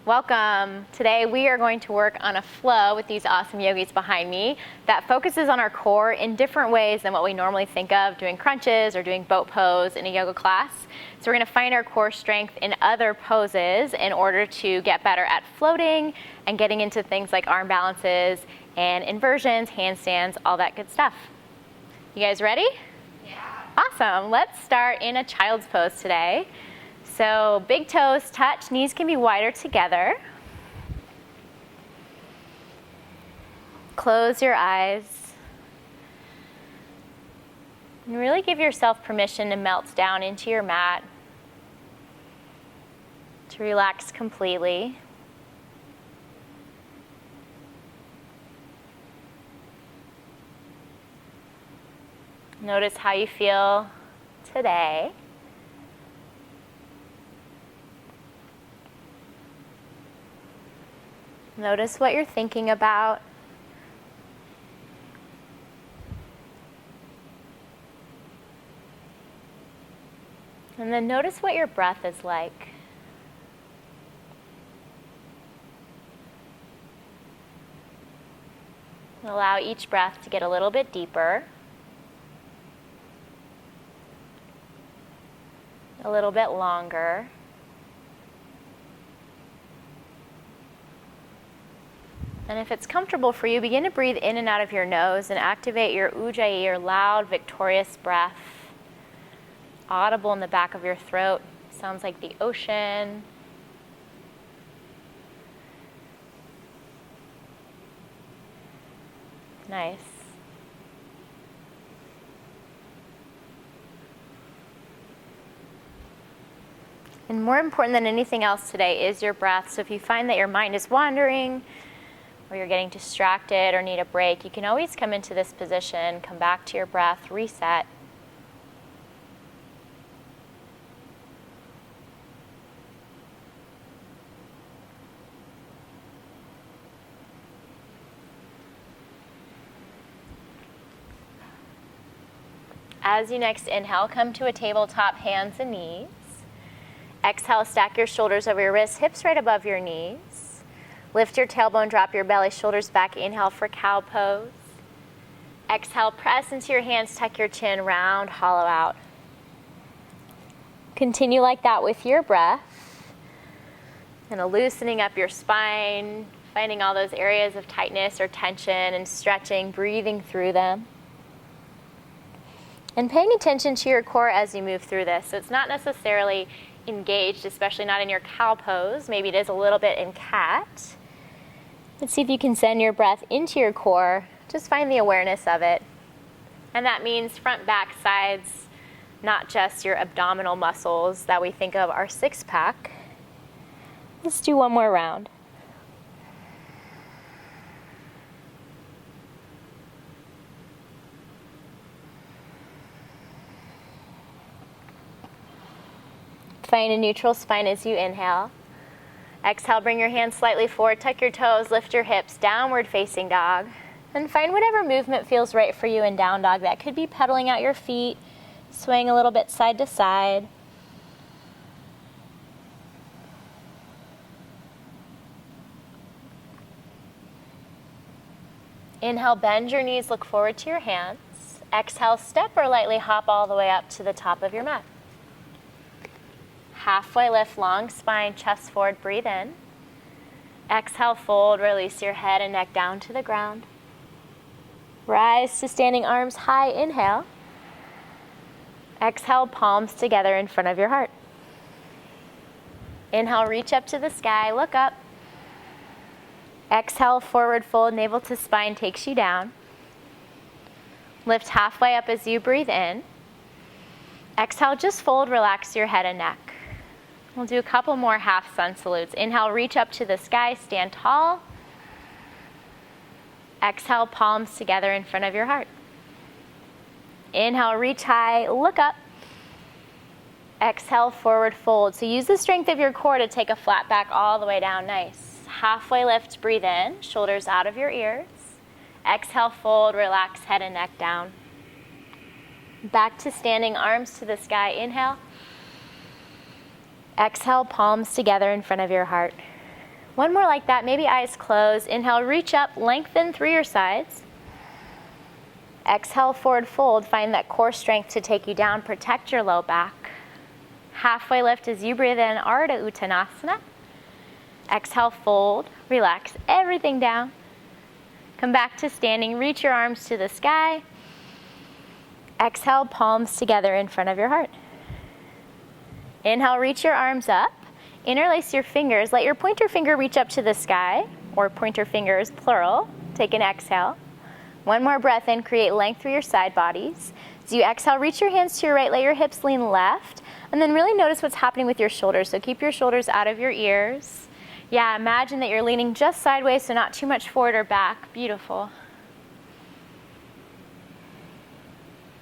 Welcome. Today we are going to work on a flow with these awesome yogis behind me that focuses on our core in different ways than what we normally think of doing crunches or doing boat pose in a yoga class. So we're going to find our core strength in other poses in order to get better at floating and getting into things like arm balances and inversions, handstands, all that good stuff. You guys ready? Yeah. Awesome. Let's start in a child's pose today. So big toes touch, knees can be wider together. Close your eyes. And really give yourself permission to melt down into your mat, to relax completely. Notice how you feel today. Notice what you're thinking about. And then notice what your breath is like. Allow each breath to get a little bit deeper, a little bit longer. And if it's comfortable for you, begin to breathe in and out of your nose and activate your ujjayi, or loud, victorious breath. Audible in the back of your throat. Sounds like the ocean. Nice. And more important than anything else today is your breath. So if you find that your mind is wandering, or you're getting distracted or need a break, you can always come into this position, come back to your breath, reset. As you next inhale, come to a tabletop, hands and knees. Exhale, stack your shoulders over your wrists, hips right above your knees. Lift your tailbone, drop your belly, shoulders back. Inhale for cow pose. Exhale, press into your hands, tuck your chin, round, hollow out. Continue like that with your breath. And loosening up your spine, finding all those areas of tightness or tension and stretching, breathing through them. And paying attention to your core as you move through this. So it's not necessarily engaged, especially not in your cow pose. Maybe it is a little bit in cat. Let's see if you can send your breath into your core. Just find the awareness of it. And that means front, back, sides, not just your abdominal muscles that we think of our six pack. Let's do one more round. Find a neutral spine as you inhale. Exhale, bring your hands slightly forward, tuck your toes, lift your hips, downward facing dog. And find whatever movement feels right for you in down dog. That could be pedaling out your feet, swaying a little bit side to side. Inhale, bend your knees, look forward to your hands. Exhale, step or lightly hop all the way up to the top of your mat. Halfway lift, long spine, chest forward, breathe in. Exhale, fold, release your head and neck down to the ground. Rise to standing arms high, inhale. Exhale, palms together in front of your heart. Inhale, reach up to the sky, look up. Exhale, forward fold, navel to spine takes you down. Lift halfway up as you breathe in. Exhale, just fold, relax your head and neck. We'll do a couple more half sun salutes. Inhale, reach up to the sky, stand tall. Exhale, palms together in front of your heart. Inhale, reach high, look up. Exhale, forward fold. So use the strength of your core to take a flat back all the way down, nice. Halfway lift, breathe in, shoulders out of your ears. Exhale, fold, relax head and neck down. Back to standing, arms to the sky, inhale. Exhale, palms together in front of your heart. One more like that, maybe eyes closed. Inhale, reach up, lengthen through your sides. Exhale, forward fold. Find that core strength to take you down. Protect your low back. Halfway lift as you breathe in, Ardha Uttanasana. Exhale, fold, relax everything down. Come back to standing, reach your arms to the sky. Exhale, palms together in front of your heart. Inhale, reach your arms up. Interlace your fingers. Let your pointer finger reach up to the sky, or pointer fingers, plural. Take an exhale. One more breath in, create length through your side bodies. As you exhale, reach your hands to your right, let your hips lean left, and then really notice what's happening with your shoulders. So keep your shoulders out of your ears. Yeah, imagine that you're leaning just sideways, so not too much forward or back. Beautiful.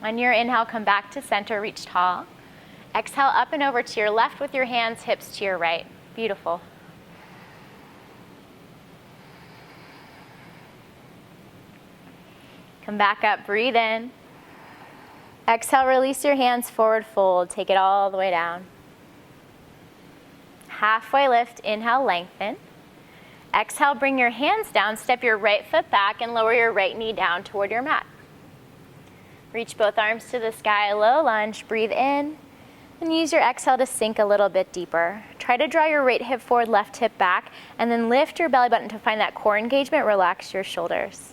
On your inhale, come back to center, reach tall. Exhale, up and over to your left with your hands, hips to your right. Beautiful. Come back up, breathe in. Exhale, release your hands, forward fold. Take it all the way down. Halfway lift, inhale, lengthen. Exhale, bring your hands down, step your right foot back and lower your right knee down toward your mat. Reach both arms to the sky, low lunge, breathe in, and use your exhale to sink a little bit deeper. Try to draw your right hip forward, left hip back, and then lift your belly button to find that core engagement, relax your shoulders.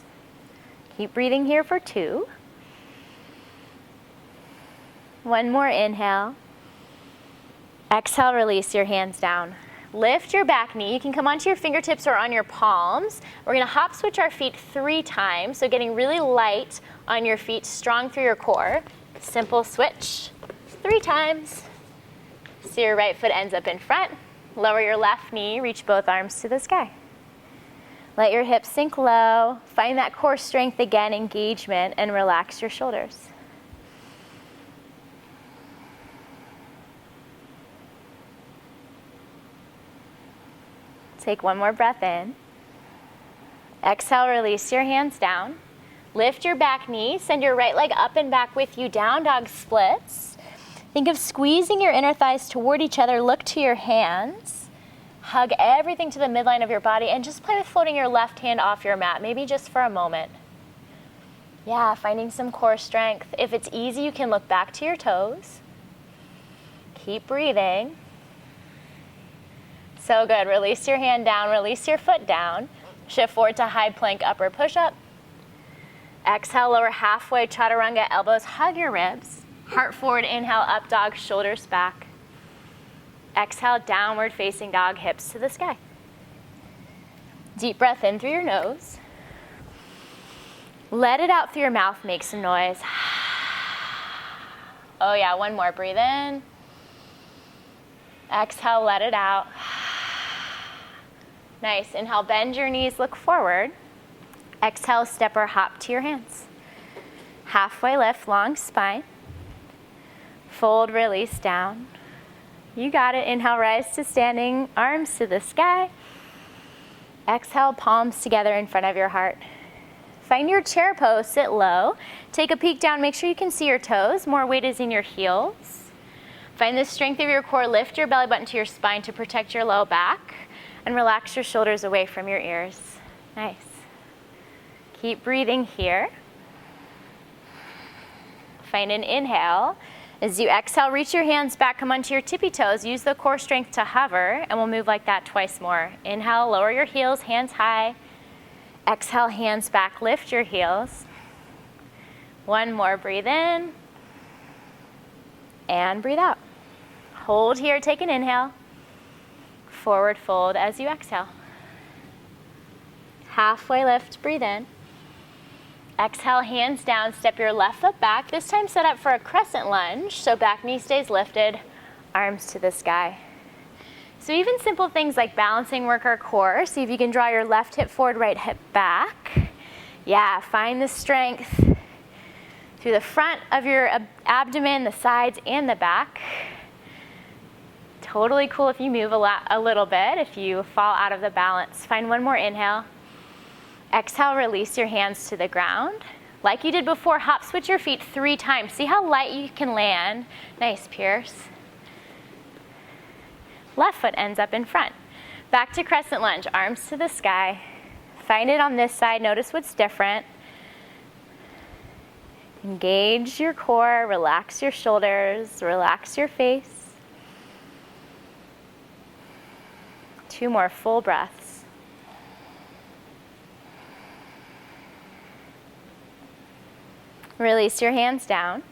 Keep breathing here for 2. One more inhale. Exhale, release your hands down. Lift your back knee. You can come onto your fingertips or on your palms. We're gonna hop switch our feet 3 times, so getting really light on your feet, strong through your core. Simple switch 3 times. So your right foot ends up in front. Lower your left knee, reach both arms to the sky. Let your hips sink low. Find that core strength again, engagement, and relax your shoulders. Take one more breath in. Exhale, release your hands down. Lift your back knee, send your right leg up and back with you, down dog splits. Think of squeezing your inner thighs toward each other, look to your hands. Hug everything to the midline of your body and just play with floating your left hand off your mat, maybe just for a moment. Yeah, finding some core strength. If it's easy, you can look back to your toes. Keep breathing. So good. Release your hand down, release your foot down. Shift forward to high plank, upper push-up. Exhale, lower halfway, chaturanga, elbows hug your ribs. Heart forward, inhale, up dog, shoulders back. Exhale, downward facing dog, hips to the sky. Deep breath in through your nose. Let it out through your mouth, make some noise. Oh yeah, one more, breathe in. Exhale, let it out. Nice, inhale, bend your knees, look forward. Exhale, step or hop to your hands. Halfway lift, long spine. Fold, release down. You got it. Inhale, rise to standing, arms to the sky. Exhale, palms together in front of your heart. Find your chair pose, sit low. Take a peek down, make sure you can see your toes. More weight is in your heels. Find the strength of your core, lift your belly button to your spine to protect your low back, and relax your shoulders away from your ears. Nice. Keep breathing here. Find an inhale. As you exhale, reach your hands back, come onto your tippy toes. Use the core strength to hover, and we'll move like that twice more. Inhale, lower your heels, hands high. Exhale, hands back, lift your heels. One more, breathe in. And breathe out. Hold here, take an inhale. Forward fold as you exhale. Halfway lift, breathe in. Exhale, hands down, step your left foot back. This time set up for a crescent lunge, so back knee stays lifted, arms to the sky. So even simple things like balancing work our core. See if you can draw your left hip forward, right hip back. Yeah, find the strength through the front of your abdomen, the sides, and the back. Totally cool if you move a little bit, if you fall out of the balance. Find one more inhale. Exhale, release your hands to the ground. Like you did before, hop switch your feet 3 times. See how light you can land. Nice, Pierce. Left foot ends up in front. Back to Crescent Lunge, arms to the sky. Find it on this side, notice what's different. Engage your core, relax your shoulders, relax your face. 2 more full breaths. Release your hands down.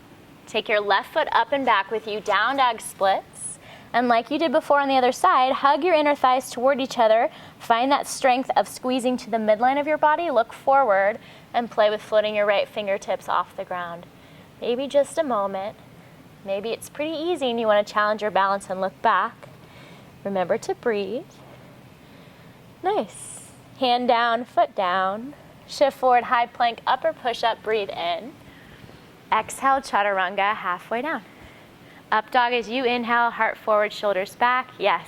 Take your left foot up and back with you, down dog splits. And like you did before on the other side, hug your inner thighs toward each other. Find that strength of squeezing to the midline of your body. Look forward and play with floating your right fingertips off the ground. Maybe just a moment. Maybe it's pretty easy and you want to challenge your balance and look back. Remember to breathe. Nice. Hand down, foot down. Shift forward, high plank, upper push-up, breathe in. Exhale, chaturanga, halfway down. Up dog as you inhale, heart forward, shoulders back. Yes.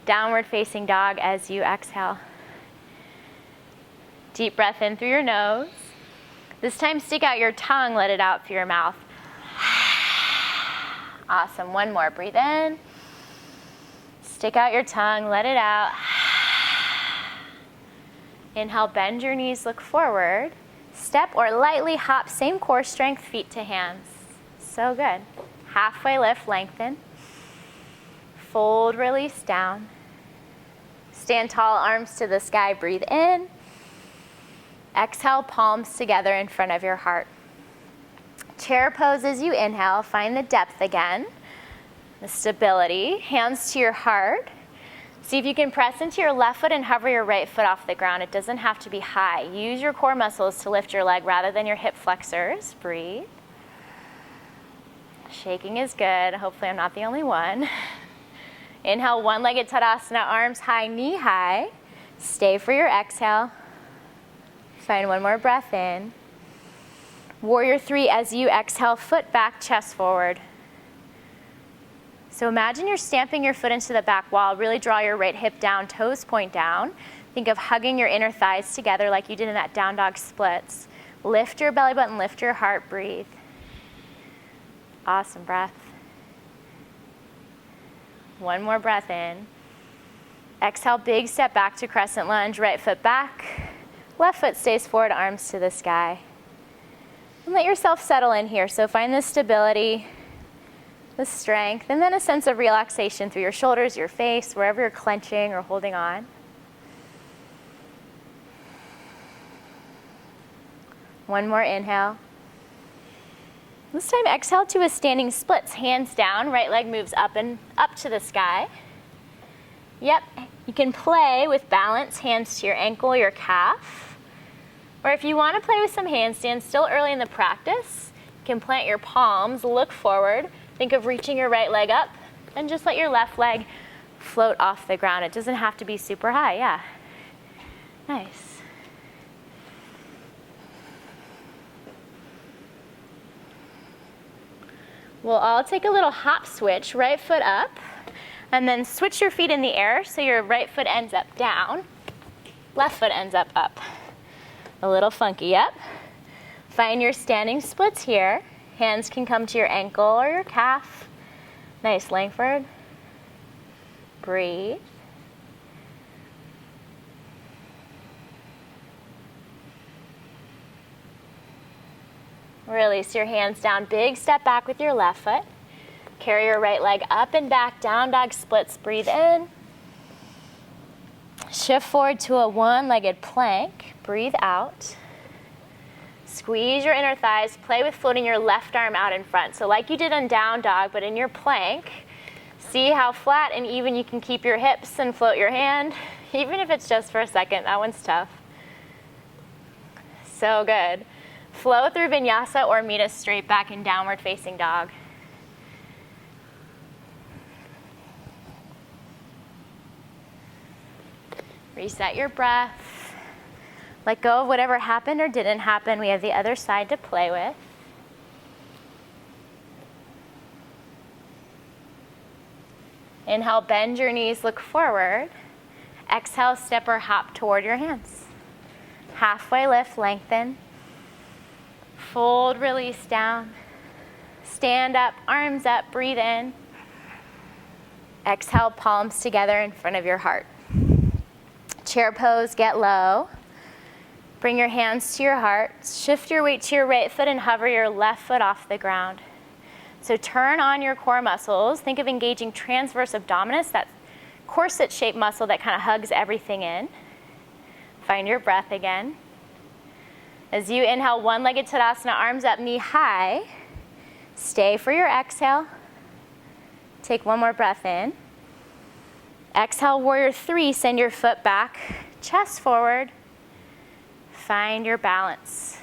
Downward facing dog as you exhale. Deep breath in through your nose. This time stick out your tongue, let it out through your mouth. Awesome. One more. Breathe in. Stick out your tongue, let it out. Inhale, bend your knees, look forward. Step or lightly hop, same core strength, feet to hands. So good. Halfway lift, lengthen. Fold, release down. Stand tall, arms to the sky, breathe in. Exhale, palms together in front of your heart. Chair pose as you inhale, find the depth again. The stability, hands to your heart. See if you can press into your left foot and hover your right foot off the ground. It doesn't have to be high. Use your core muscles to lift your leg rather than your hip flexors. Breathe. Shaking is good. Hopefully I'm not the only one. Inhale, one-legged Tadasana, arms high, knee high. Stay for your exhale. Find one more breath in. Warrior 3 as you exhale, foot back, chest forward. So imagine you're stamping your foot into the back wall. Really draw your right hip down, toes point down. Think of hugging your inner thighs together like you did in that down dog splits. Lift your belly button, lift your heart, breathe. Awesome breath. One more breath in. Exhale, big step back to Crescent Lunge, right foot back. Left foot stays forward, arms to the sky. And let yourself settle in here. So find the stability, the strength, and then a sense of relaxation through your shoulders, your face, wherever you're clenching or holding on. One more inhale. This time exhale to a standing splits, hands down, right leg moves up and up to the sky. Yep, you can play with balance, hands to your ankle, your calf. Or if you want to play with some handstands, still early in the practice, you can plant your palms, look forward. Think of reaching your right leg up and just let your left leg float off the ground. It doesn't have to be super high, yeah. Nice. We'll all take a little hop switch, right foot up, and then switch your feet in the air so your right foot ends up down, left foot ends up up. A little funky, yep. Find your standing splits here. Hands can come to your ankle or your calf. Nice, Langford. Breathe. Release your hands down. Big step back with your left foot. Carry your right leg up and back, down dog splits. Breathe in. Shift forward to a one-legged plank. Breathe out. Squeeze your inner thighs. Play with floating your left arm out in front. So like you did on down dog, but in your plank, see how flat and even you can keep your hips and float your hand, even if it's just for a second. That one's tough. So good. Flow through vinyasa or meet us straight back in downward facing dog. Reset your breath. Let go of whatever happened or didn't happen. We have the other side to play with. Inhale, bend your knees, look forward. Exhale, step or hop toward your hands. Halfway lift, lengthen. Fold, release down. Stand up, arms up, breathe in. Exhale, palms together in front of your heart. Chair pose, get low. Bring your hands to your heart. Shift your weight to your right foot and hover your left foot off the ground. So turn on your core muscles. Think of engaging transverse abdominis, that corset-shaped muscle that kind of hugs everything in. Find your breath again. As you inhale, one-legged Tadasana, arms up, knee high. Stay for your exhale. Take one more breath in. Exhale, warrior three, send your foot back, chest forward. Find your balance.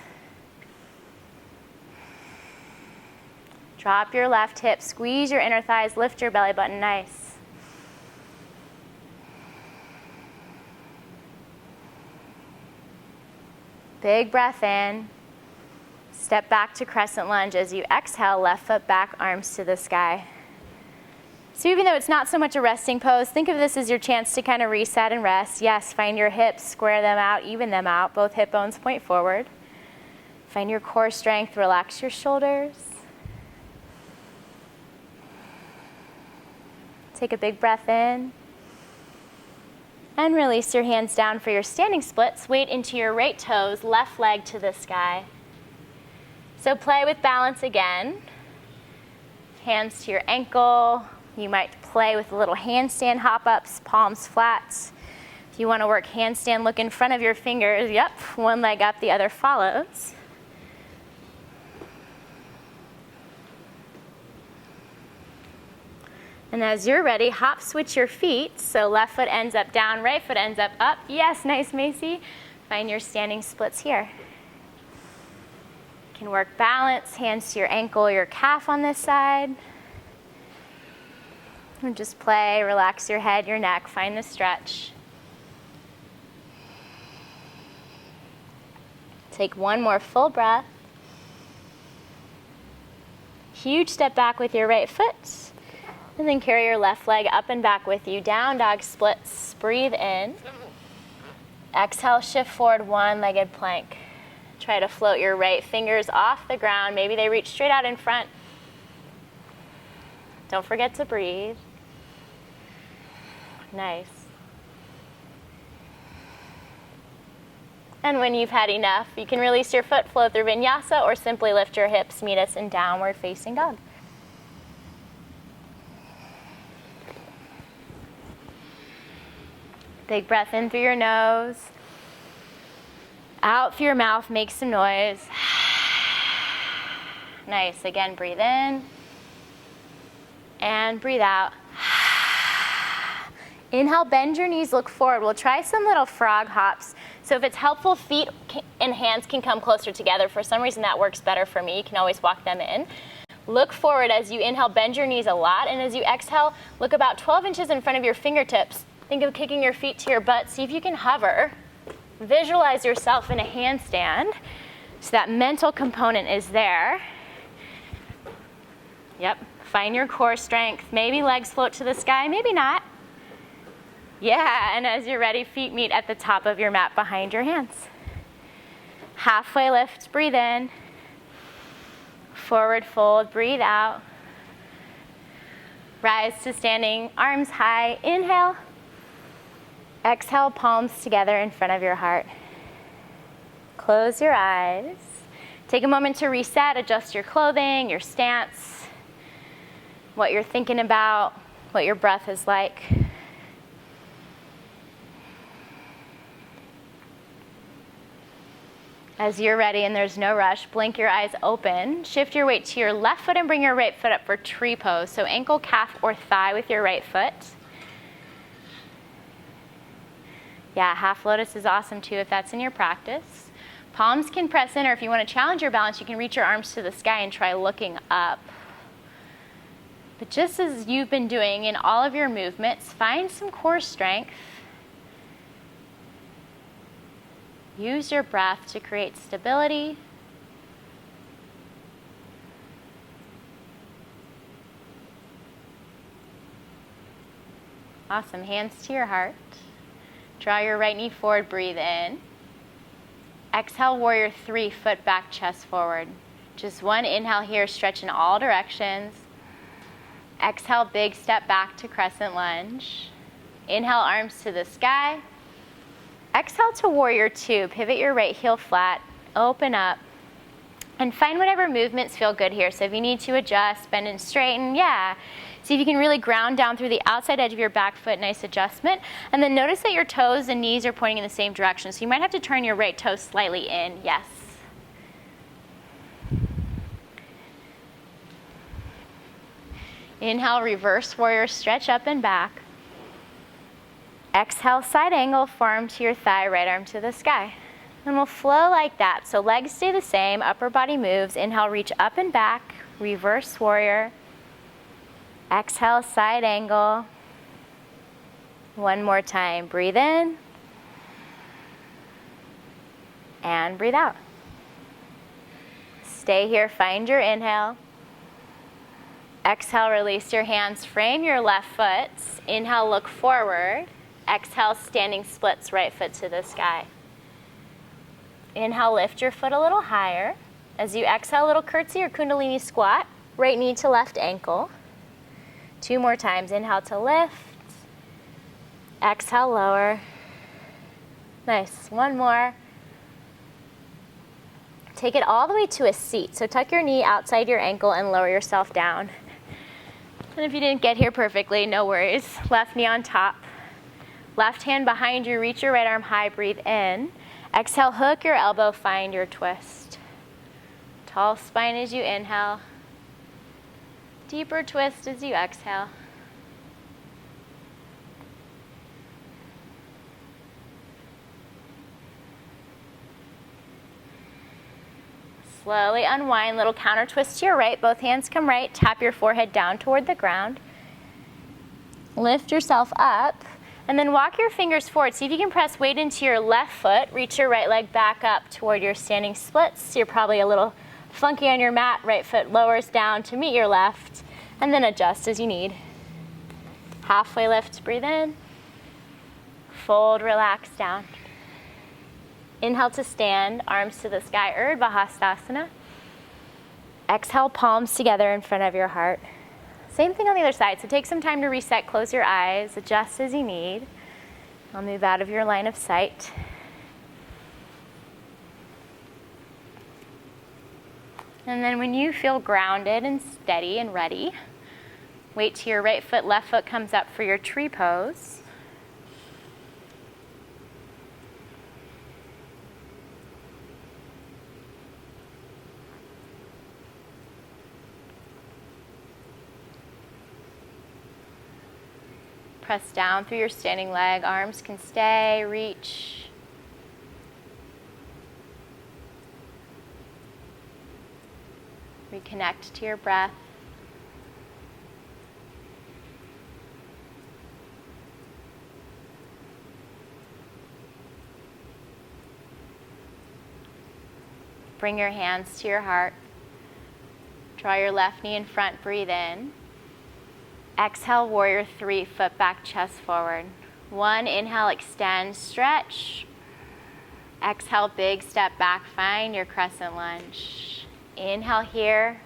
Drop your left hip, squeeze your inner thighs, lift your belly button, nice. Big breath in. Step back to Crescent Lunge. As you exhale, left foot back, arms to the sky. So even though it's not so much a resting pose, think of this as your chance to kind of reset and rest. Yes, find your hips, square them out, even them out. Both hip bones point forward. Find your core strength, relax your shoulders. Take a big breath in. And release your hands down for your standing splits. Weight into your right toes, left leg to the sky. So play with balance again. Hands to your ankle. You might play with a little handstand hop-ups, palms flat. If you want to work handstand, look in front of your fingers. Yep, one leg up, the other follows. And as you're ready, hop switch your feet. So left foot ends up down, right foot ends up up. Yes, nice, Macy. Find your standing splits here. You can work balance, hands to your ankle, your calf on this side. And just play, relax your head, your neck, find the stretch. Take one more full breath. Huge step back with your right foot. And then carry your left leg up and back with you. Down dog splits. Breathe in. Exhale, shift forward, one-legged plank. Try to float your right fingers off the ground. Maybe they reach straight out in front. Don't forget to breathe. Nice. And when you've had enough, you can release your foot, flow through vinyasa, or simply lift your hips, meet us in downward facing dog. Big breath in through your nose. Out through your mouth, make some noise. Nice. Again, breathe in. And breathe out. Inhale, bend your knees, look forward. We'll try some little frog hops. So if it's helpful, feet and hands can come closer together. For some reason, that works better for me. You can always walk them in. Look forward as you inhale, bend your knees a lot. And as you exhale, look about 12 inches in front of your fingertips. Think of kicking your feet to your butt. See if you can hover. Visualize yourself in a handstand. So that mental component is there. Yep. Find your core strength. Maybe legs float to the sky, maybe not. Yeah, and as you're ready, feet meet at the top of your mat behind your hands. Halfway lift, breathe in. Forward fold, breathe out. Rise to standing, arms high. Inhale. Exhale, palms together in front of your heart. Close your eyes. Take a moment to reset, adjust your clothing, your stance, what you're thinking about, what your breath is like. As you're ready and there's no rush, blink your eyes open. Shift your weight to your left foot and bring your right foot up for tree pose. So ankle, calf, or thigh with your right foot. Yeah, half lotus is awesome too if that's in your practice. Palms can press in, or if you want to challenge your balance, you can reach your arms to the sky and try looking up. But just as you've been doing in all of your movements, find some core strength. Use your breath to create stability. Awesome. Hands to your heart. Draw your right knee forward, breathe in. Exhale, warrior three, foot back, chest forward. Just one inhale here, stretch in all directions. Exhale, big step back to crescent lunge. Inhale, arms to the sky. Exhale to warrior two. Pivot your right heel flat, open up, and find whatever movements feel good here. So if you need to adjust, bend and straighten, yeah. See if you can really ground down through the outside edge of your back foot, nice adjustment. And then notice that your toes and knees are pointing in the same direction. So you might have to turn your right toe slightly in, yes. Inhale, reverse warrior, stretch up and back. Exhale, side angle, forearm to your thigh, right arm to the sky. And we'll flow like that. So legs stay the same, upper body moves. Inhale, reach up and back, reverse warrior. Exhale, side angle. One more time. Breathe in. And breathe out. Stay here. Find your inhale. Exhale, release your hands. Frame your left foot. Inhale, look forward. Exhale, standing splits, right foot to the sky. Inhale, lift your foot a little higher. As you exhale, little curtsy or kundalini squat. Right knee to left ankle. Two more times. Inhale to lift. Exhale, lower. Nice. One more. Take it all the way to a seat. So tuck your knee outside your ankle and lower yourself down. And if you didn't get here perfectly, no worries. Left knee on top. Left hand behind you. Reach your right arm high. Breathe in. Exhale, hook your elbow. Find your twist. Tall spine as you inhale. Deeper twist as you exhale. Slowly unwind, little counter twist to your right. Both hands come right. Tap your forehead down toward the ground. Lift yourself up. And then walk your fingers forward. See if you can press weight into your left foot. Reach your right leg back up toward your standing splits. You're probably a little funky on your mat. Right foot lowers down to meet your left. And then adjust as you need. Halfway lift, breathe in. Fold, relax down. Inhale to stand, arms to the sky, Urdhva Hastasana. Exhale, palms together in front of your heart. Same thing on the other side, so take some time to reset, close your eyes, adjust as you need. I'll move out of your line of sight. And then when you feel grounded and steady and ready, weight to your right foot, left foot comes up for your tree pose. Press down through your standing leg. Arms can stay, reach. Reconnect to your breath. Bring your hands to your heart. Draw your left knee in front, breathe in. Exhale, warrior three, foot back, chest forward. One, inhale, extend, stretch. Exhale, big step back, find your crescent lunge. Inhale here.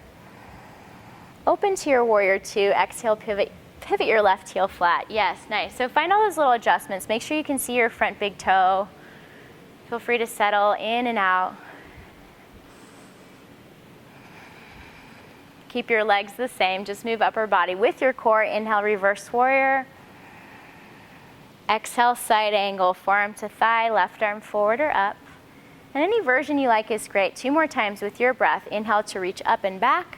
Open to your warrior two. Exhale, pivot your left heel flat. Yes, nice. So find all those little adjustments. Make sure you can see your front big toe. Feel free to settle in and out. Keep your legs the same, just move upper body with your core. Inhale, reverse warrior. Exhale, side angle, forearm to thigh, left arm forward or up. And any version you like is great. Two more times with your breath. Inhale to reach up and back.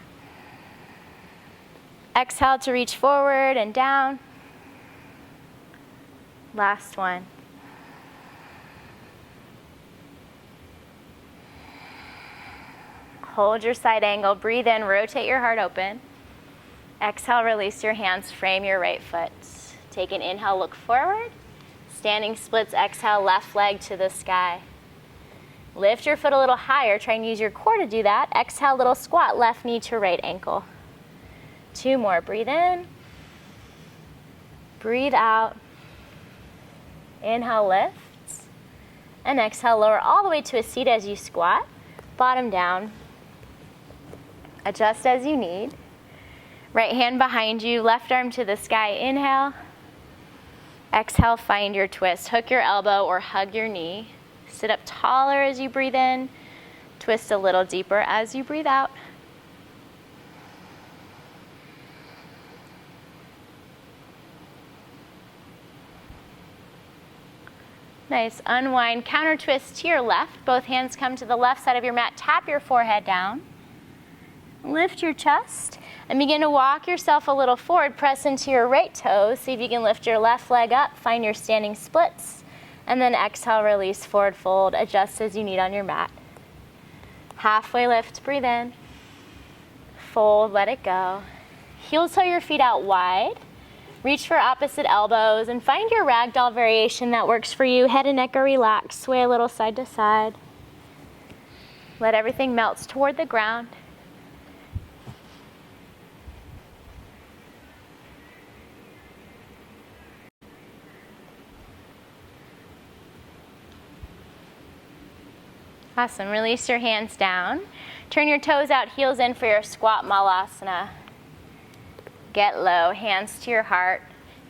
Exhale to reach forward and down. Last one. Hold your side angle, breathe in, rotate your heart open. Exhale, release your hands, frame your right foot. Take an inhale, look forward. Standing splits, exhale, left leg to the sky. Lift your foot a little higher, try and use your core to do that. Exhale, little squat, left knee to right ankle. Two more, breathe in. Breathe out. Inhale, lift. And exhale, lower all the way to a seat as you squat. Bottom down. Adjust as you need. Right hand behind you, left arm to the sky, inhale. Exhale, find your twist. Hook your elbow or hug your knee. Sit up taller as you breathe in. Twist a little deeper as you breathe out. Nice. Unwind, counter twist to your left. Both hands come to the left side of your mat. Tap your forehead down. Lift your chest and begin to walk yourself a little forward. Press into your right toes. See if you can lift your left leg up. Find your standing splits. And then exhale, release, forward fold. Adjust as you need on your mat. Halfway lift, breathe in. Fold, let it go. Heel toe your feet out wide. Reach for opposite elbows and find your ragdoll variation that works for you. Head and neck are relaxed. Sway a little side to side. Let everything melt toward the ground. Awesome. Release your hands down. Turn your toes out, heels in for your squat Malasana. Get low, hands to your heart.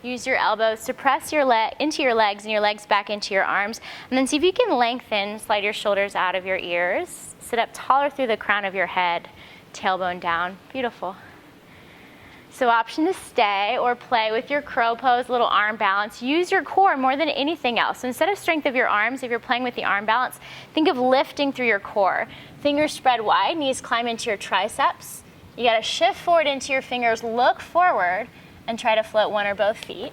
Use your elbows to press your into your legs and your legs back into your arms. And then see if you can lengthen, slide your shoulders out of your ears. Sit up taller through the crown of your head, tailbone down. Beautiful. So option to stay or play with your crow pose, little arm balance. Use your core more than anything else. So instead of strength of your arms, if you're playing with the arm balance, think of lifting through your core. Fingers spread wide, knees climb into your triceps. You gotta shift forward into your fingers, look forward, and try to float one or both feet.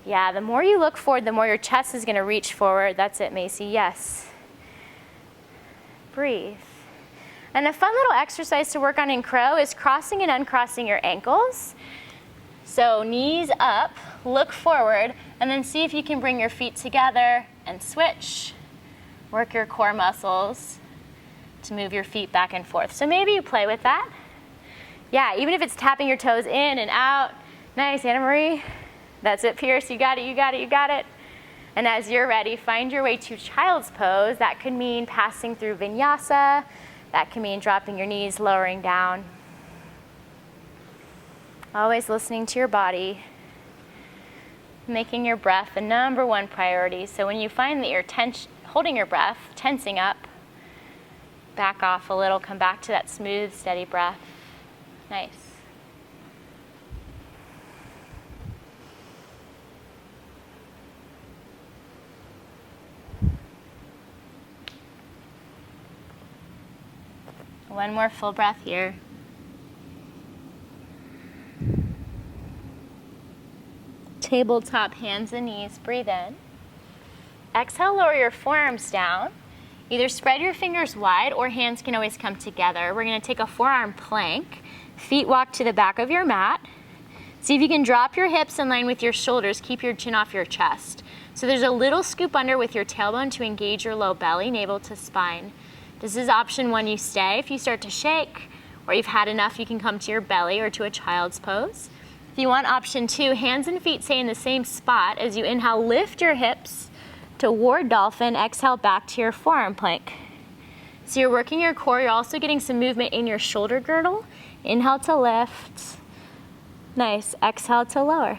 Yeah, the more you look forward, the more your chest is gonna reach forward. That's it, Macy, yes. Breathe. And a fun little exercise to work on in crow is crossing and uncrossing your ankles. So knees up, look forward, and then see if you can bring your feet together and switch. Work your core muscles to move your feet back and forth. So maybe you play with that. Yeah, even if it's tapping your toes in and out. Nice, Anna Marie. That's it, Pierce. You got it, you got it, you got it. And as you're ready, find your way to child's pose. That could mean passing through vinyasa. That can mean dropping your knees, lowering down. Always listening to your body. Making your breath the number one priority. So when you find that you're holding your breath, tensing up, back off a little, come back to that smooth, steady breath. Nice. One more full breath here. Tabletop, hands and knees, breathe in. Exhale, lower your forearms down. Either spread your fingers wide or hands can always come together. We're gonna take a forearm plank. Feet walk to the back of your mat. See if you can drop your hips in line with your shoulders. Keep your chin off your chest. So there's a little scoop under with your tailbone to engage your low belly, navel to spine. This is option one, you stay. If you start to shake or you've had enough, you can come to your belly or to a child's pose. If you want option two, hands and feet stay in the same spot. As you inhale, lift your hips toward dolphin. Exhale, back to your forearm plank. So you're working your core. You're also getting some movement in your shoulder girdle. Inhale to lift. Nice. Exhale to lower.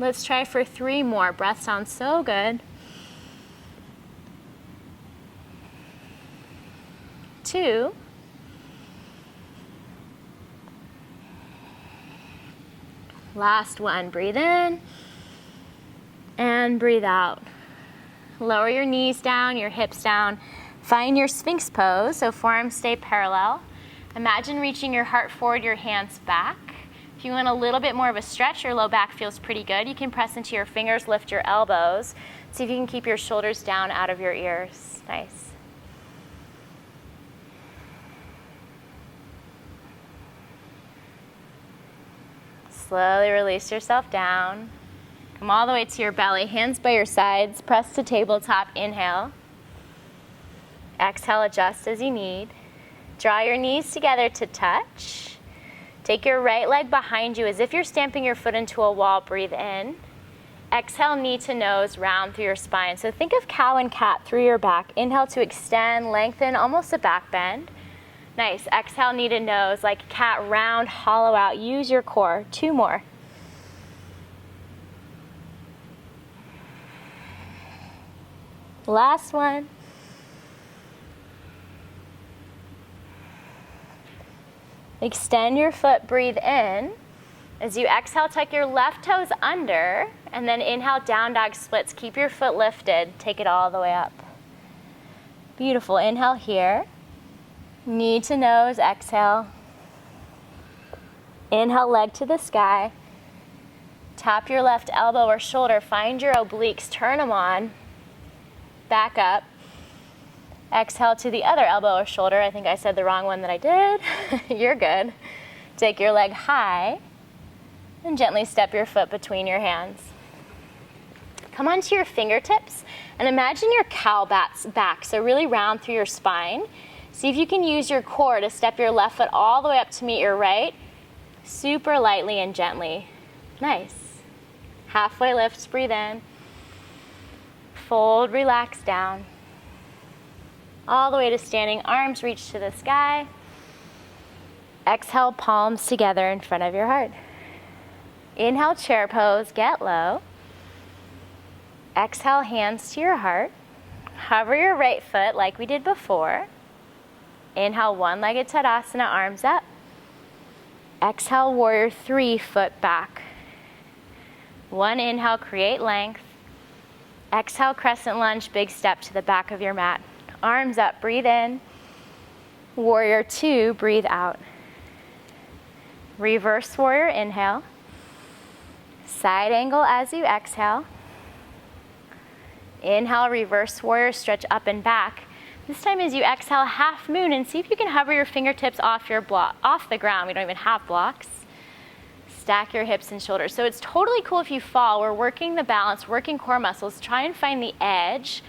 Let's try for 3 more. Breath sounds so good. 2. Last one. Breathe in and breathe out. Lower your knees down, your hips down. Find your Sphinx pose, so forearms stay parallel. Imagine reaching your heart forward, your hands back. If you want a little bit more of a stretch, your low back feels pretty good. You can press into your fingers, lift your elbows. See if you can keep your shoulders down out of your ears. Nice. Slowly release yourself down. Come all the way to your belly, hands by your sides, press to tabletop, inhale. Exhale, adjust as you need. Draw your knees together to touch. Take your right leg behind you as if you're stamping your foot into a wall, breathe in. Exhale, knee to nose, round through your spine. So think of cow and cat through your back. Inhale to extend, lengthen, almost a back bend. Nice, exhale, knee to nose, like cat, round, hollow out. Use your core. 2 more. Last one. Extend your foot, breathe in. As you exhale, tuck your left toes under, and then inhale, down dog splits. Keep your foot lifted, take it all the way up. Beautiful, inhale here. Knee to nose, exhale. Inhale, leg to the sky. Tap your left elbow or shoulder, find your obliques, turn them on. Back up. Exhale to the other elbow or shoulder. I think I said the wrong one that I did. You're good. Take your leg high and gently step your foot between your hands. Come onto your fingertips and imagine your cow back, so really round through your spine. See if you can use your core to step your left foot all the way up to meet your right, super lightly and gently. Nice. Halfway lifts, breathe in. Fold, relax down. All the way to standing, arms reach to the sky. Exhale, palms together in front of your heart. Inhale, chair pose, get low. Exhale, hands to your heart. Hover your right foot like we did before. Inhale, one-legged Tadasana, arms up. Exhale, warrior three, foot back. One inhale, create length. Exhale, crescent lunge, big step to the back of your mat. Arms up, breathe in. Warrior two, breathe out. Reverse warrior, inhale. Side angle as you exhale. Inhale, reverse warrior, stretch up and back. This time as you exhale, half moon, and see if you can hover your fingertips off the ground. We don't even have blocks. Stack your hips and shoulders. So it's totally cool if you fall. We're working the balance, working core muscles. Try and find the edge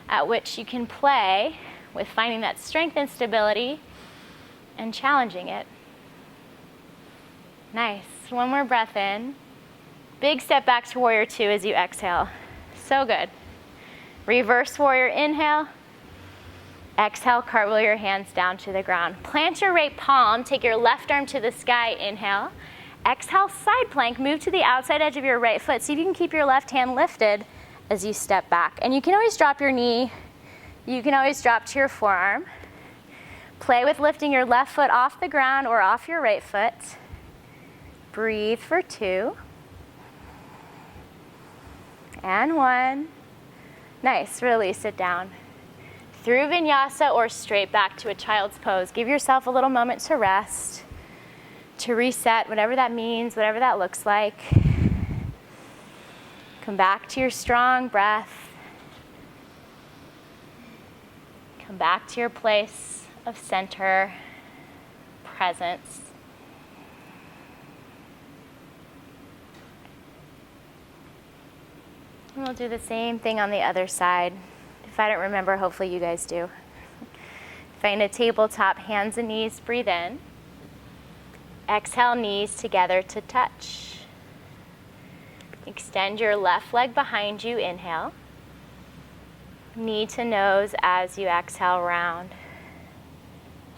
at which you can play with finding that strength and stability and challenging it. Nice. One more breath in. Big step back to warrior two as you exhale. So good. Reverse warrior, inhale. Exhale, cartwheel your hands down to the ground. Plant your right palm, take your left arm to the sky, inhale. Exhale, side plank, move to the outside edge of your right foot. See if you can keep your left hand lifted as you step back. And you can always drop your knee. You can always drop to your forearm. Play with lifting your left foot off the ground or off your right foot. Breathe for two. And one. Nice, release it down. Through vinyasa or straight back to a child's pose. Give yourself a little moment to rest, to reset, whatever that means, whatever that looks like. Come back to your strong breath. Come back to your place of center, presence. And we'll do the same thing on the other side. If I don't remember, hopefully you guys do. Find a tabletop, hands and knees, breathe in. Exhale, knees together to touch. Extend your left leg behind you, inhale. Knee to nose as you exhale, round.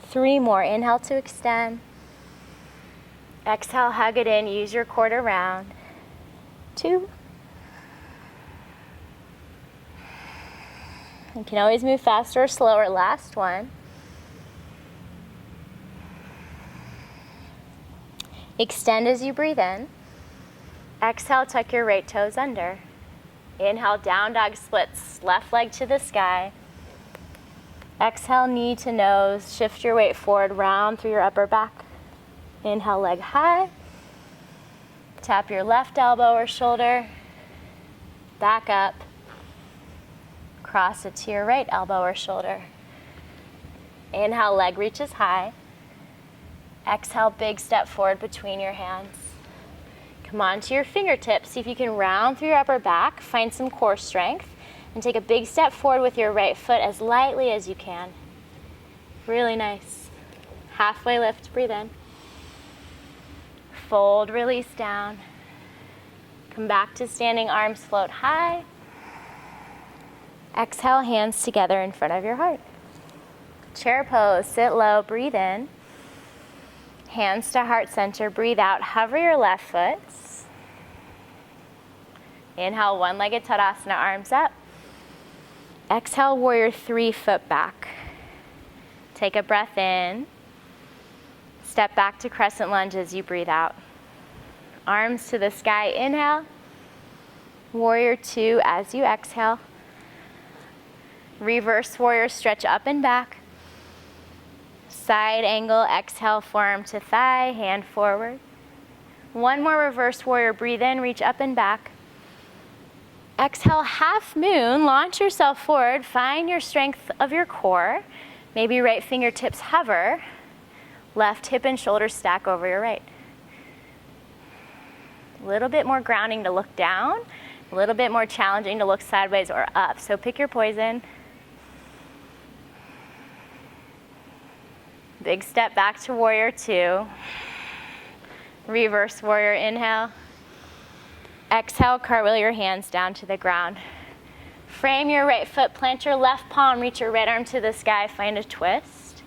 Three more, inhale to extend. Exhale, hug it in, use your core to round. Two. You can always move faster or slower. Last one. Extend as you breathe in. Exhale, tuck your right toes under. Inhale, down dog splits, left leg to the sky. Exhale, knee to nose. Shift your weight forward, round through your upper back. Inhale, leg high. Tap your left elbow or shoulder. Back up. Cross it to your right elbow or shoulder. Inhale, leg reaches high. Exhale, big step forward between your hands. Come onto your fingertips. See if you can round through your upper back, find some core strength, and take a big step forward with your right foot as lightly as you can. Really nice. Halfway lift, breathe in. Fold, release down. Come back to standing, arms float high. Exhale, hands together in front of your heart. Chair pose, sit low, breathe in. Hands to heart center, breathe out. Hover your left foot. Inhale, one-legged Tadasana, arms up. Exhale, warrior three, foot back. Take a breath in. Step back to crescent lunge as you breathe out. Arms to the sky, inhale. Warrior two as you exhale. Reverse warrior, stretch up and back. Side angle, exhale, forearm to thigh, hand forward. One more reverse warrior, breathe in, reach up and back. Exhale, half moon, launch yourself forward, find your strength of your core. Maybe right fingertips hover, left hip and shoulder stack over your right. A little bit more grounding to look down, a little bit more challenging to look sideways or up. So pick your poison. Big step back to warrior two. Reverse warrior, inhale. Exhale, cartwheel your hands down to the ground. Frame your right foot, plant your left palm, reach your right arm to the sky, find a twist.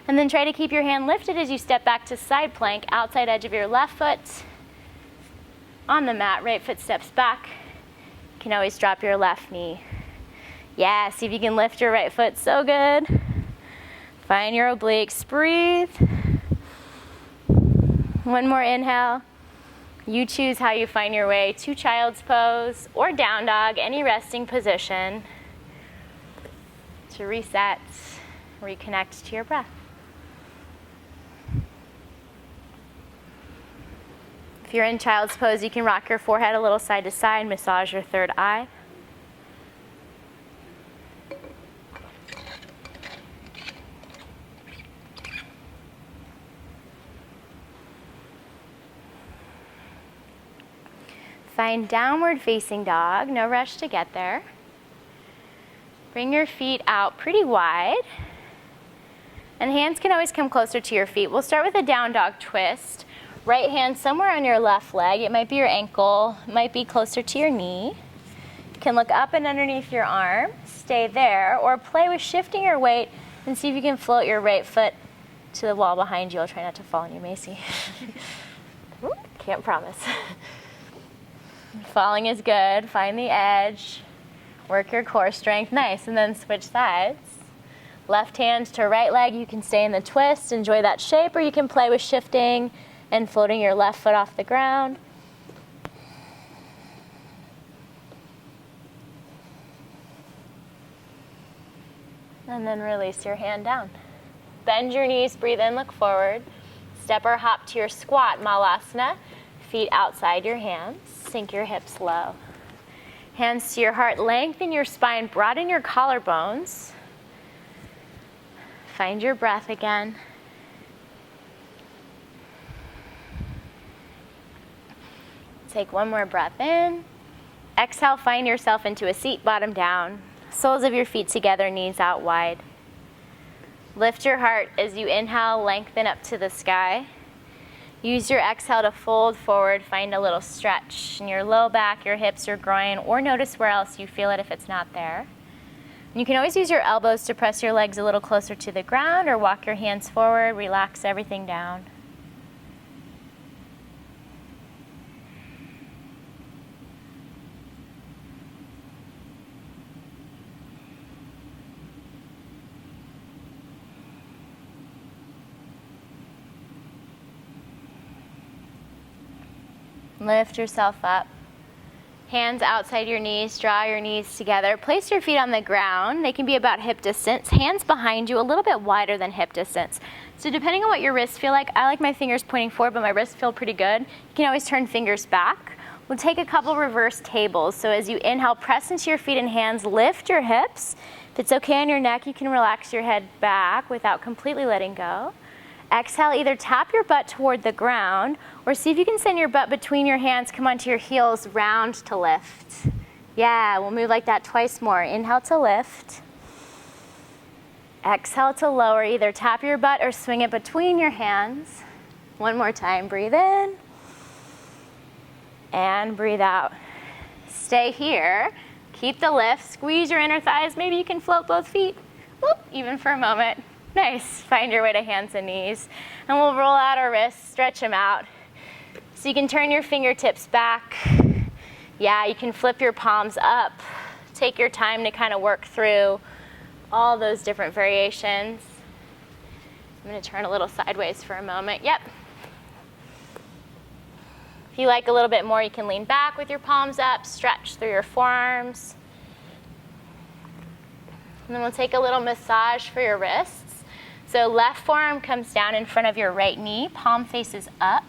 And then try to keep your hand lifted as you step back to side plank, outside edge of your left foot. On the mat, right foot steps back. You can always drop your left knee. Yeah, see if you can lift your right foot, so good. Find your obliques, breathe. One more inhale. You choose how you find your way to child's pose or down dog, any resting position, to reset, reconnect to your breath. If you're in child's pose, you can rock your forehead a little side to side, massage your third eye. Find downward facing dog, no rush to get there. Bring your feet out pretty wide. And hands can always come closer to your feet. We'll start with a down dog twist. Right hand somewhere on your left leg. It might be your ankle, it might be closer to your knee. You can look up and underneath your arm, stay there, or play with shifting your weight and see if you can float your right foot to the wall behind you. I'll try not to fall on you, Macy. Can't promise. Falling is good. Find the edge. Work your core strength. Nice. And then switch sides. Left hand to right leg. You can stay in the twist. Enjoy that shape. Or you can play with shifting and floating your left foot off the ground. And then release your hand down. Bend your knees. Breathe in. Look forward. Step or hop to your squat, Malasana. Feet outside your hands. Sink your hips low. Hands to your heart. Lengthen your spine. Broaden your collarbones. Find your breath again. Take one more breath in. Exhale, find yourself into a seat, bottom down. Soles of your feet together, knees out wide. Lift your heart as you inhale, lengthen up to the sky. Use your exhale to fold forward, find a little stretch in your low back, your hips, your groin, or notice where else you feel it if it's not there. And you can always use your elbows to press your legs a little closer to the ground or walk your hands forward, relax everything down. Lift yourself up. Hands outside your knees, draw your knees together. Place your feet on the ground. They can be about hip distance. Hands behind you, a little bit wider than hip distance. So depending on what your wrists feel like, I like my fingers pointing forward, but my wrists feel pretty good. You can always turn fingers back. We'll take a couple reverse tables. So as you inhale, press into your feet and hands, lift your hips. If it's okay on your neck, you can relax your head back without completely letting go. Exhale, either tap your butt toward the ground or see if you can send your butt between your hands, come onto your heels, round to lift. Yeah, we'll move like that twice more. Inhale to lift. Exhale to lower, either tap your butt or swing it between your hands. One more time, breathe in. And breathe out. Stay here, keep the lift, squeeze your inner thighs, maybe you can float both feet, whoop, even for a moment. Nice. Find your way to hands and knees. And we'll roll out our wrists, stretch them out. So you can turn your fingertips back. Yeah, you can flip your palms up Take your time to kind of work through all those different variations. I'm going to turn a little sideways for a moment. Yep. If you like a little bit more, you can lean back with your palms up, stretch through your forearms. And then we'll take a little massage for your wrists. So left forearm comes down in front of your right knee, palm faces up.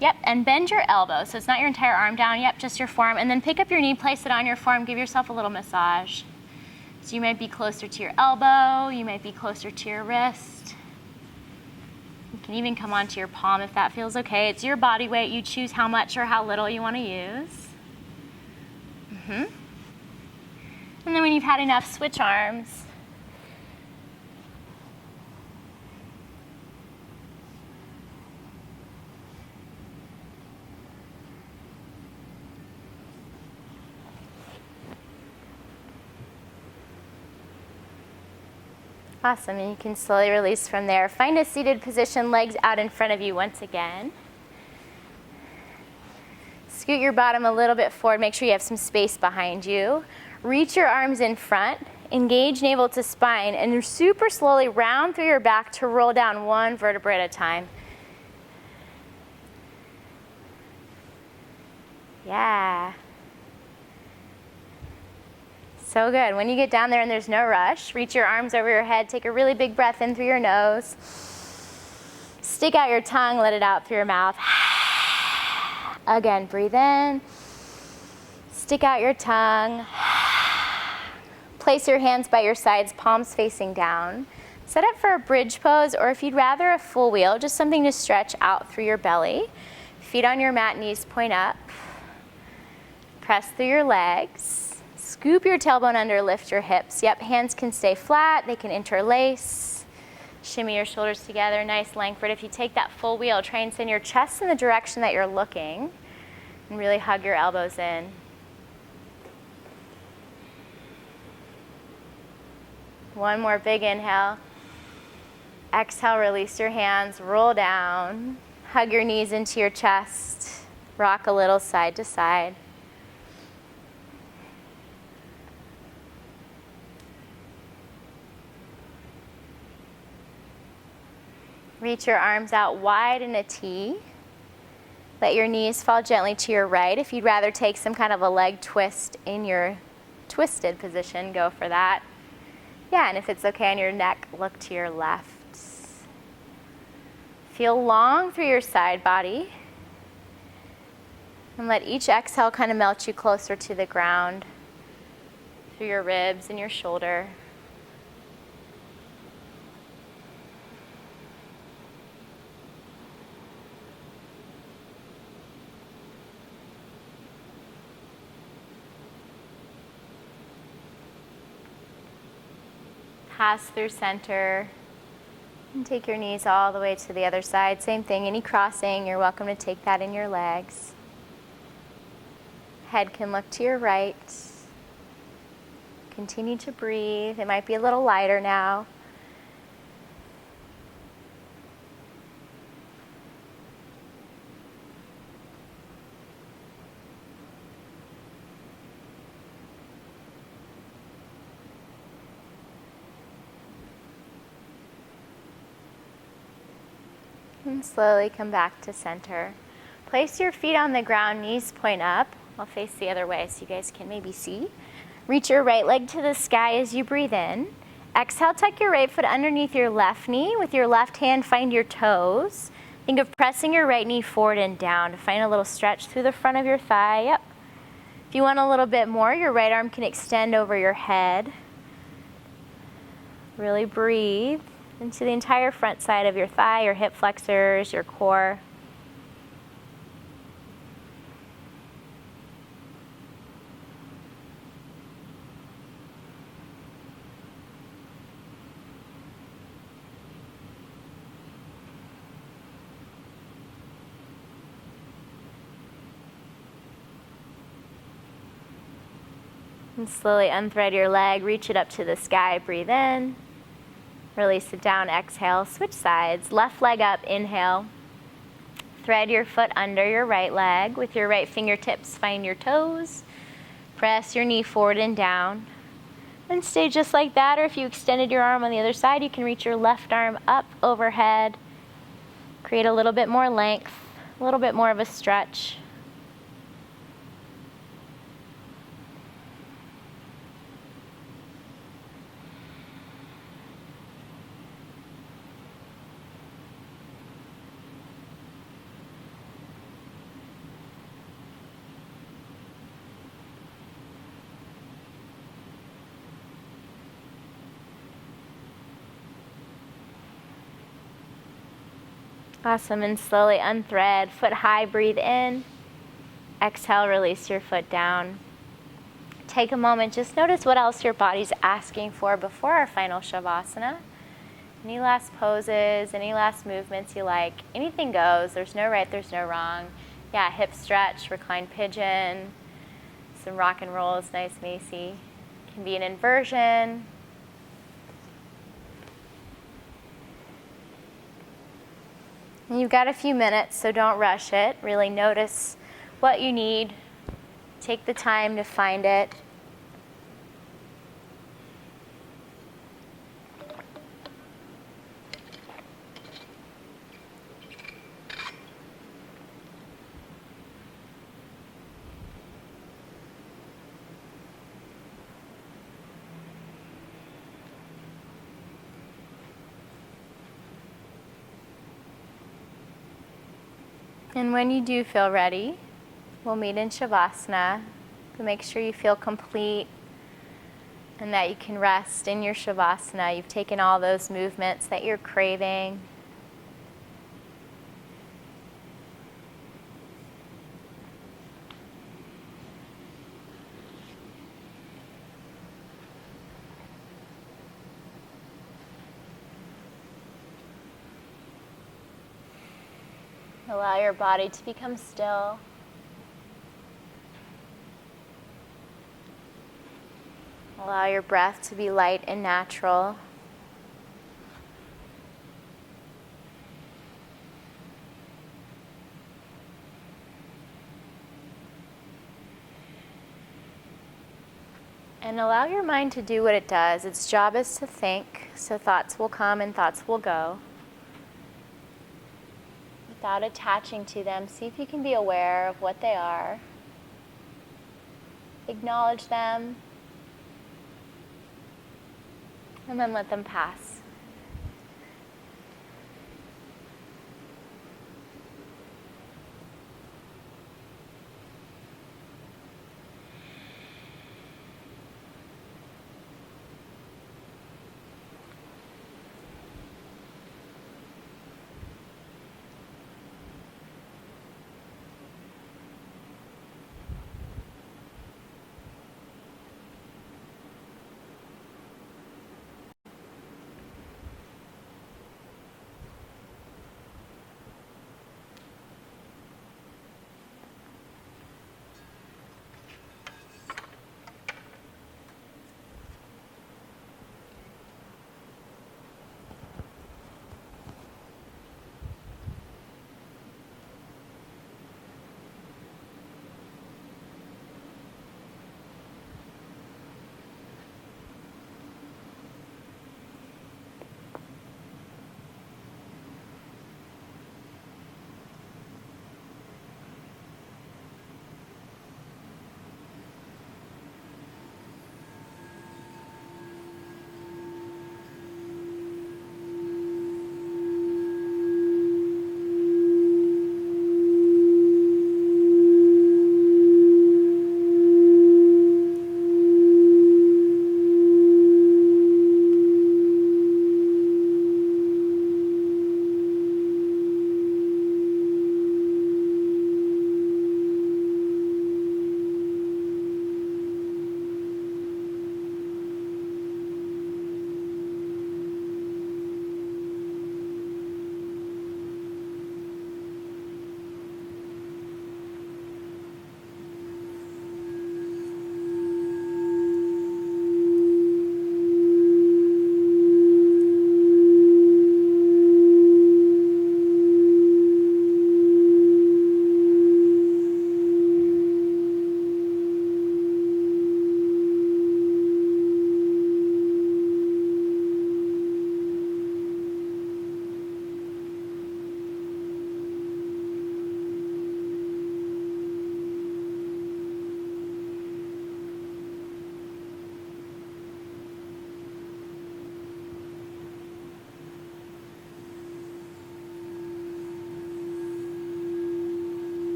Yep, and bend your elbow. So it's not your entire arm down, yep, just your forearm. And then pick up your knee, place it on your forearm, give yourself a little massage. So you might be closer to your elbow, you might be closer to your wrist. You can even come onto your palm if that feels okay. It's your body weight. You choose how much or how little you want to use. And then when you've had enough, switch arms. Awesome, and you can slowly release from there. Find a seated position, legs out in front of you once again. Scoot your bottom a little bit forward, make sure you have some space behind you. Reach your arms in front, engage navel to spine, and super slowly round through your back to roll down one vertebra at a time. Yeah. So good. When you get down there and there's no rush, reach your arms over your head, take a really big breath in through your nose. Stick out your tongue, let it out through your mouth. Again, breathe in. Stick out your tongue. Place your hands by your sides, palms facing down. Set up for a bridge pose, or if you'd rather a full wheel, just something to stretch out through your belly. Feet on your mat, knees point up. Press through your legs. Scoop your tailbone under, lift your hips. Yep, hands can stay flat, they can interlace. Shimmy your shoulders together, nice length. But if you take that full wheel, try and send your chest in the direction that you're looking and really hug your elbows in. One more big inhale. Exhale, release your hands, roll down. Hug your knees into your chest. Rock a little side to side. Reach your arms out wide in a T. Let your knees fall gently to your right. If you'd rather take some kind of a leg twist in your twisted position, go for that. Yeah, and if it's okay on your neck, look to your left. Feel long through your side body. And let each exhale kind of melt you closer to the ground through your ribs and your shoulder. Pass through center and take your knees all the way to the other side. Same thing, any crossing, you're welcome to take that in your legs. Head can look to your right. Continue to breathe. It might be a little lighter now. And slowly come back to center. Place your feet on the ground, knees point up. I'll face the other way so you guys can maybe see. Reach your right leg to the sky as you breathe in. Exhale, tuck your right foot underneath your left knee. With your left hand, find your toes. Think of pressing your right knee forward and down to find a little stretch through the front of your thigh. Yep. If you want a little bit more, your right arm can extend over your head. Really breathe into the entire front side of your thigh, your hip flexors, your core. And slowly unthread your leg, reach it up to the sky, breathe in. Release it down, exhale, switch sides. Left leg up, inhale. Thread your foot under your right leg. With your right fingertips, find your toes. Press your knee forward and down. And stay just like that, or if you extended your arm on the other side, you can reach your left arm up overhead. Create a little bit more length, a little bit more of a stretch. Awesome, and slowly unthread, foot high, breathe in. Exhale, release your foot down. Take a moment, just notice what else your body's asking for before our final Shavasana. Any last poses, any last movements you like, anything goes. There's no right, there's no wrong. Yeah, hip stretch, reclined pigeon, some rock and rolls, nice Macy. Can be an inversion. And you've got a few minutes, so don't rush it. Really notice what you need. Take the time to find it. And when you do feel ready, we'll meet in Shavasana. But make sure you feel complete and that you can rest in your Shavasana. You've taken all those movements that you're craving. Allow your body to become still. Allow your breath to be light and natural. And allow your mind to do what it does. Its job is to think, so thoughts will come and thoughts will go. Without attaching to them, see if you can be aware of what they are. Acknowledge them, and then let them pass.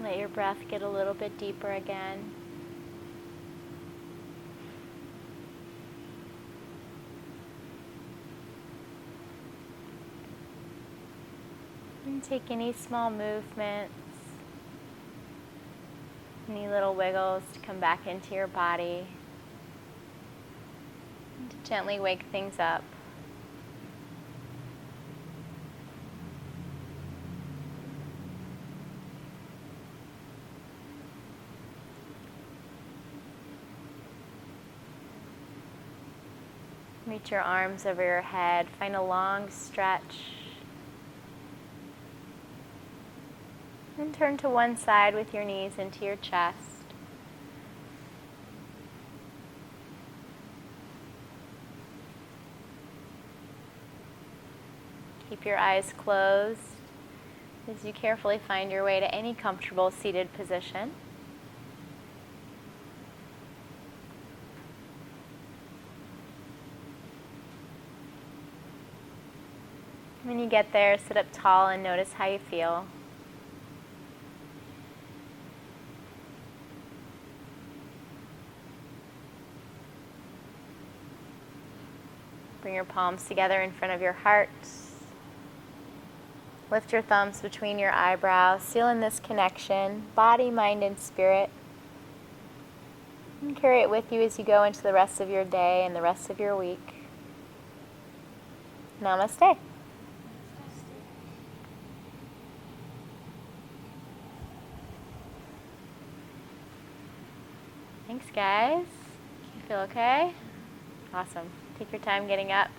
Let your breath get a little bit deeper again. And take any small movements, any little wiggles to come back into your body and to gently wake things up. Reach your arms over your head, find a long stretch. And turn to one side with your knees into your chest. Keep your eyes closed as you carefully find your way to any comfortable seated position. When you get there, sit up tall and notice how you feel. Bring your palms together in front of your heart. Lift your thumbs between your eyebrows, seal in this connection, body, mind, and spirit. And carry it with you as you go into the rest of your day and the rest of your week. Namaste. Thanks, guys. You feel okay? Awesome. Take your time getting up.